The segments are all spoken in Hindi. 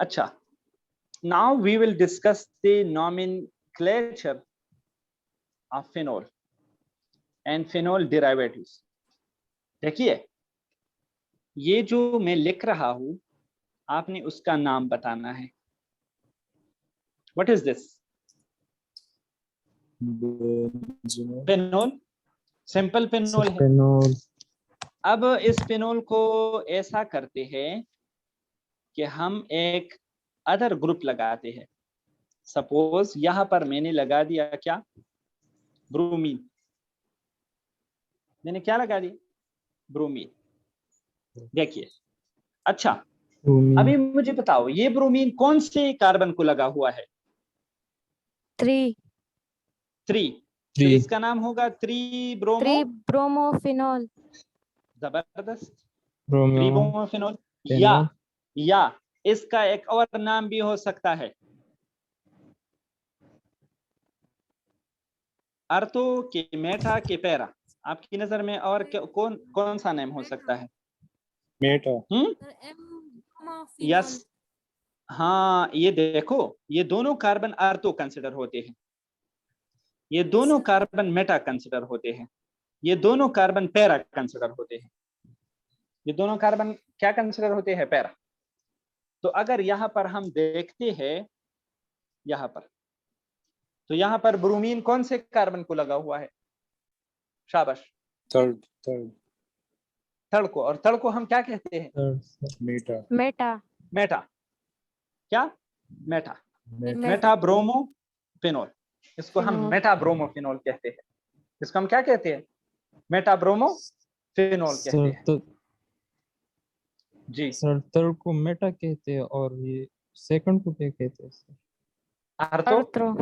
अच्छा, now we will discuss the nomenclature of phenol and phenol derivatives. देखिए, ये जो मैं लिख रहा हूं, आपने उसका नाम बताना है. What is this? Phenol. Simple phenol है. अब इस फेनोल को ऐसा करते हैं कि हम एक अदर ग्रुप लगाते हैं. सपोज यहां पर मैंने लगा दिया क्या, ब्रोमीन. मैंने क्या लगा दिया, ब्रोमीन. देखिए, अच्छा, अभी मुझे बताओ ये ब्रोमीन कौन से कार्बन को लगा हुआ है? 3. तो इसका नाम होगा 3 ब्रोमोफिनॉल. जबरदस्त. 3 ब्रोमोफिनॉल. या इसका एक और नाम भी हो सकता है, अर्थो के मेटा के पैरा. आपकी नजर में और कौन सा नाम हो सकता है? मेटा. यस. हाँ, ये देखो, ये दोनों कार्बन अर्थो कंसिडर होते हैं, ये दोनों कार्बन मेटा कंसिडर होते हैं, ये दोनों कार्बन पैरा कंसिडर होते हैं. ये दोनों कार्बन क्या कंसिडर होते हैं? पैरा. तो अगर यहां पर हम देखते हैं यहां पर, तो यहां पर ब्रोमीन कौन से कार्बन को लगा हुआ है? शाबाश. थर्ड को. और थर्ड को हम क्या कहते हैं? मेटा. क्या? Meta bromophenol. इसको हम मेटा ब्रोमोफिनॉल कहते हैं. इसको हम क्या कहते हैं? मेटा ब्रोमोफिनॉल कहते हैं. जी सर, थर्ड को मेटा कहते हैं और ये सेकंड को क्या कहते हैं सर? अर्थो.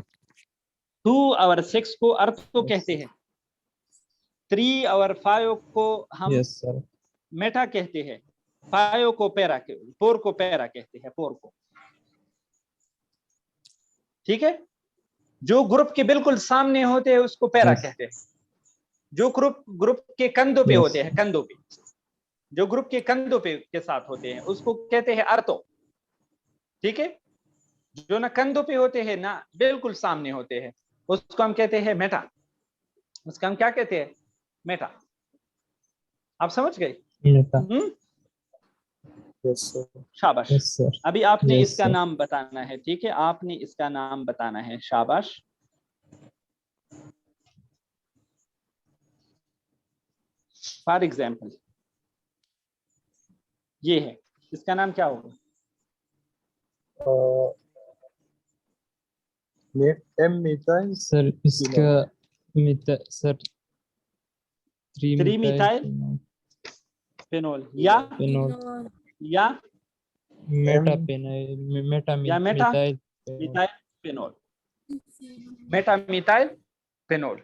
2 और 6 को अर्थो कहते हैं. 3 और 5 को हम मेटा कहते हैं. 5 को पैरा, 4 को पैरा कहते हैं. 4 को. ठीक है. जो ग्रुप के बिल्कुल सामने होते हैं उसको पैरा कहते हैं. जो ग्रुप के कंधों पे होते हैं, कंधों पे, जो ग्रुप के कंधों पे के साथ होते हैं उसको कहते हैं अर्थो. ठीक है. जो ना कंधों पे होते हैं ना बिल्कुल सामने होते हैं उसको हम कहते हैं मेटा. उसका हम क्या कहते हैं? मेटा. आप समझ गए? शाबाश. अभी आपने इसका नाम बताना है. ठीक है, आपने इसका नाम बताना है. शाबाश. फॉर एग्जाम्पल ये है, इसका नाम क्या होगा? मिथाइल. सर इसका सर 3 मिथाइल फेनोल या Meta methyl phenol. Meta methyl phenol.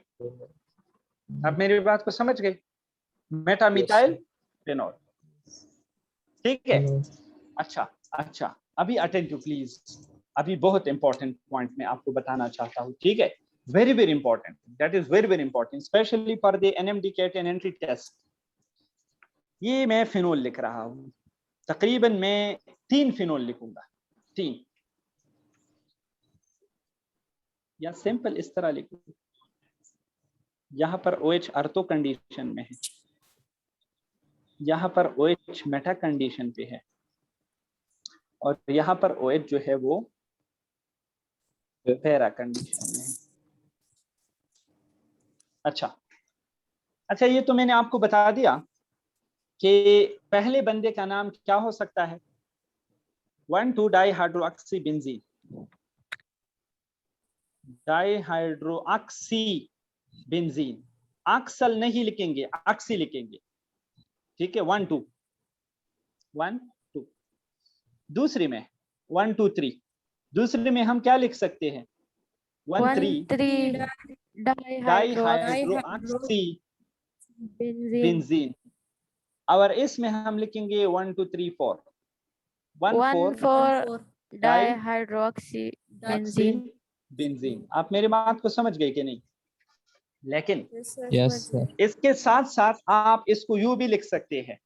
आप मेरी बात को समझ गए? Meta methyl phenol. ठीक है. अच्छा, अभी अटेंटिव प्लीज. अभी बहुत इंपॉर्टेंट पॉइंट मैं आपको बताना चाहता हूँ. ठीक है, very important. That is very important specially for the NMD CAT and entry test. ये मैं फिनोल लिख रहा हूँ. तकरीबन मैं 3 फिनोल लिखूंगा. 3 या सिंपल इस तरह लिखूंगा. यहां पर OH अर्थो कंडीशन में है, यहां पर OH मेटा कंडीशन पे है, और यहां पर OH जो है वो पैरा कंडीशन में है. अच्छा, ये तो मैंने आपको बता दिया कि पहले बंदे का नाम क्या हो सकता है. 1,2 डाईहाइड्रोऑक्सी बेंजीन. डाईहाइड्रोऑक्सी बेंजीन. ऑक्सल नहीं लिखेंगे, ऑक्सी लिखेंगे. ठीक है. 1 2 दूसरी में 1 2 3. दूसरे में हम क्या लिख सकते हैं? 1 3 डाईहाइड्रोऑक्सी बेंजीन. और इसमें हम लिखेंगे 1 2 3 4. 1 4 डाईहाइड्रोऑक्सी बेंजीन. आप मेरी बात को समझ गए कि नहीं? लेकिन यस सर, इसके साथ साथ आप इसको यूं भी लिख सकते हैं.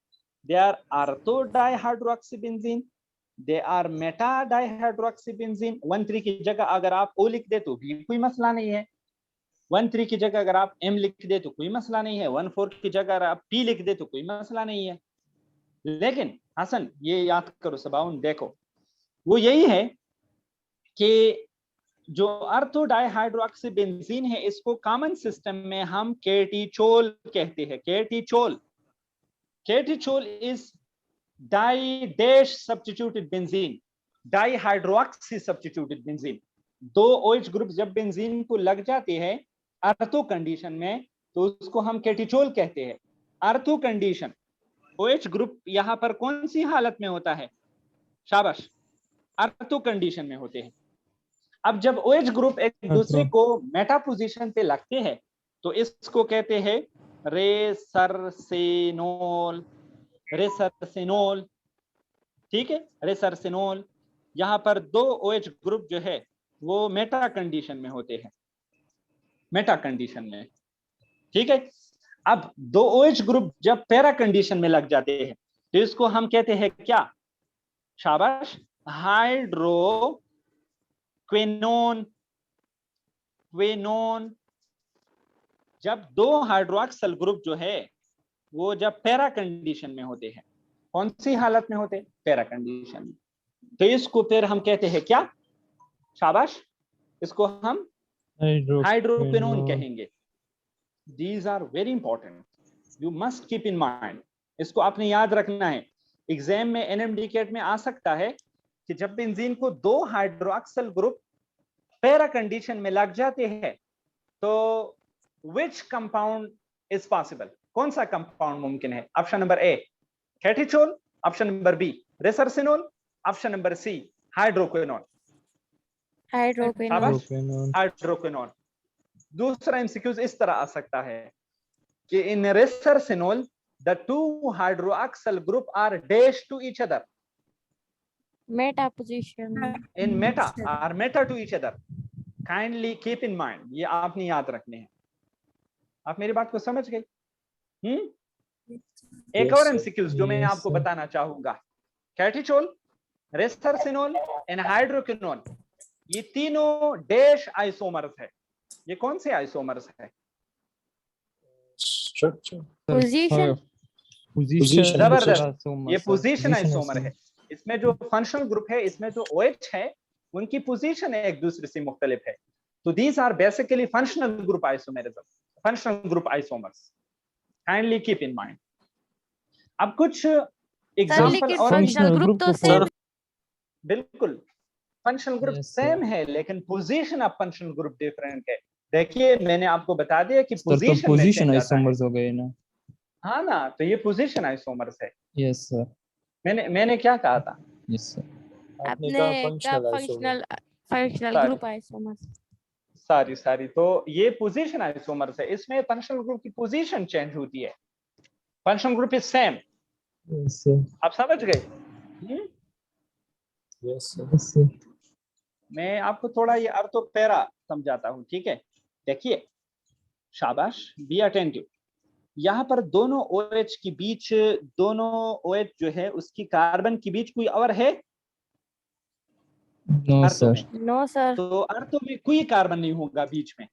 They are ortho dihydroxy benzene they are meta dihydroxy benzene. 1,3 की जगह अगर आप O लिख दे तो भी कोई मसला नहीं है, 1,3 की जगह अगर आप M लिख दे तो कोई मसला नहीं है, 1,4 की जगह अगर आप P लिख दे तो कोई मसला नहीं है। लेकिन हसन ये याद करो सबाउन, देखो वो यही है कि जो अर्थो डाइहाइड्रोक्सी बेंजीन है इसको कॉमन सिस्टम में हम केटीचोल कहते हैं। Catechol, catechol is di dash substituted benzene, dihydroxy substituted benzene. दो OH ग्रुप जब बेंजीन को लग जाते हैं अर्थो कंडीशन में तो उसको हम केटीचोल कहते हैं। अर्थो कंडीशन OH ग्रुप यहां पर कौन सी हालत में होता है? शाबाश, अर्थो कंडीशन में होते हैं। अब जब OH ग्रुप एक दूसरे को मेटा पोजीशन पे लगते हैं तो इसको कहते हैं रेसरसेनोल। रेसरसेनोल, ठीक है, रेसरसेनोल। यहां पर दो OH ग्रुप जो है वो मेटा कंडीशन में होते हैं, मेटा कंडीशन में, ठीक है। अब दो OH ग्रुप जब पैरा कंडीशन में लग जाते हैं तो इसको हम कहते हैं क्या? शाबाश, हाइड्रोक्विनोन। क्विनोन। जब दो हाइड्रोक्सिल ग्रुप जो है वो जब पैरा कंडीशन में होते हैं, कौन सी हालत में होते हैं? पैरा कंडीशन में, तो इसको फिर हम कहते हैं क्या? शाबाश, इसको हम हाइड्रोक्विनोन कहेंगे। These are very important, you must keep in mind. इसको आपने याद रखना है। एग्जाम में NMDCAT में आ सकता है कि जब बेंजीन को दो हाइड्रोक्सिल ग्रुप पैरा कंडीशन में लग जाते हैं तो विच कंपाउंड इज पॉसिबल? कौन सा कंपाउंड मुमकिन है? Option number A catechol, option number B resorcinol, option number C hydroquinone. Hydroquinone. Hydroquinone. दूसरा MCQ इस तरह आ सकता है कि इन रेसरसिनोल the two hydroxyl group are dash to each other. Meta position. In meta are meta to each other. Kindly keep in mind, ये आपने याद रखने हैं। आप मेरी बात को समझ गए? एक और MCQs जो मैं आपको बताना चाहूंगा, कैटिचोल, रेसरसिनोल एंड हाइड्रोक्विनोन, ये तीनों डैश आइसोमर्स है। ये कौन से आइसोमर्स है? Structure. Position. जबरदस्त, ये पोजीशन आइसोमर है। इसमें जो फंक्शनल ग्रुप है, इसमें जो OH है उनकी पोजीशन एक दूसरे से मुख्तलिफ है। तो these are basically functional group isomerism, functional group isomers. Kindly keep in mind. अब कुछ एग्जांपल और फंक्शनल ग्रुप तो सेम, बिल्कुल फंक्शनल ग्रुप सेम है लेकिन position of functional group different है। देखिए मैंने आपको बता दिया कि पोजीशन आइसोमर्स हो गए ना। हाँ ना, तो ये पोजीशन आइसोमर्स है। यस सर, मैंने क्या कहा था? यस सर, आपने कहा फंक्शनल ग्रुप आइसोमर्स। सारी तो ये पोजीशन आइसोमर्स है। इसमें फंक्शनल ग्रुप की पोजीशन चेंज होती है, functional group is same. Yes, sir. आप समझ गए? Yes, sir. Yes sir. मैं आपको थोड़ा ये अर्थो पैरा समझाता हूँ, ठीक है? देखिए, शाबाश, बी अटेंटिव। यहाँ पर दोनों OH के बीच, दोनों OH जो है उसकी कार्बन के बीच कोई और है? No sir, no sir. तो अर्थो में कोई कार्बन नहीं होगा बीच में।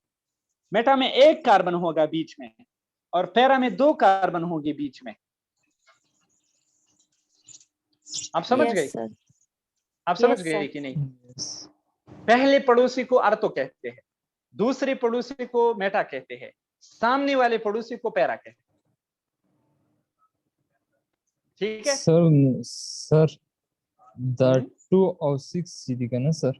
मेटा में एक कार्बन होगा बीच में और पैरा में दो कार्बन होंगे बीच में। आप समझ गए? आप समझ गए कि नहीं? पहले पड़ोसी को अर्थो कहते हैं, दूसरे पड़ोसी को मेटा कहते हैं, सामने वाले पड़ोसी को पैरा कहते हैं। ठीक है सर द 2 और 6 सीधी का ना सर।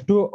2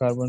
कार्बन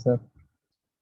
सर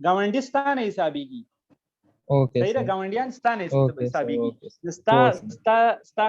गावंडिस्तान है हिसाबीगी Okay, सही sir. गावंडियानस्तान है Okay, sir. हिसाबीगी Okay, sir. स्ता Awesome. स्ता स्ता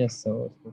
Yes, sir. Okay.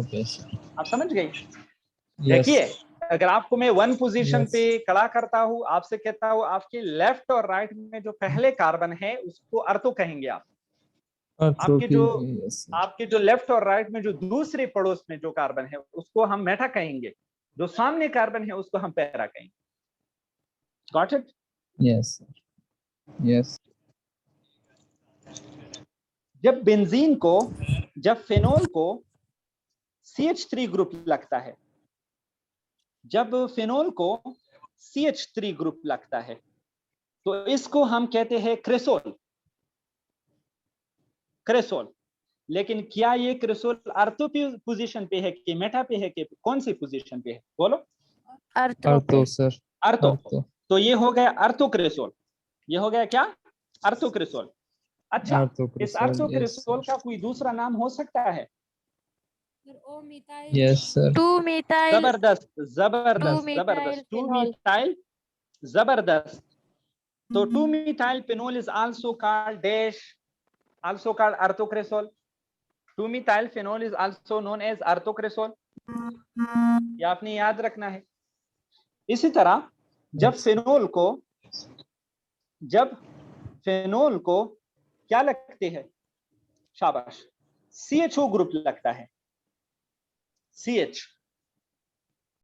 Okay, sir. आप समझ गए Yes. देखिए अगर आपको मैं वन पोजीशन Yes. पे खड़ा करता हूँ आपसे कहता हूँ आपके लेफ्ट और राइट में जो पहले कार्बन है उसको अर्तो कहेंगे आप आपके जो Yes, sir. आपके जो लेफ्ट और राइट में जो दूसरे पड़ोस में जो कार्बन है उसको हम मेटा कहेंगे जो सामने कार्बन है उसको हम पैरा कहेंगे got it Yes, sir. Yes. जब बेंजीन को जब फेनोल को CH3 ग्रुप लगता है जब फेनोल को CH3 ग्रुप लगता है तो इसको हम कहते हैं क्रेसोल क्रेसोल लेकिन क्या ये क्रेसोल अर्थो पोजीशन पे है कि मेटा पे है कि कौन सी पोजीशन पे है बोलो Artho, sir. अर्थो Artho. तो ये हो गया अर्थो क्रेसोल ये हो गया क्या अर्थो क्रेसोल अच्छा Artho इस crystal, अर्थो yes, क्रेसोल का कोई दूसरा नाम हो सकता है Yes, sir. 2-methyl जबरदस्त जबरदस्त 2-methyl जबरदस्त टू phenol. मिथाइल जबरदस्त तो 2-methyl phenol is also called dash also called orthocresol 2-methyl phenol is also known as orthocresol ये आपने याद रखना है इसी तरह जब फेनोल को क्या लगते हैं शाबाश CHO ग्रुप लगता है CH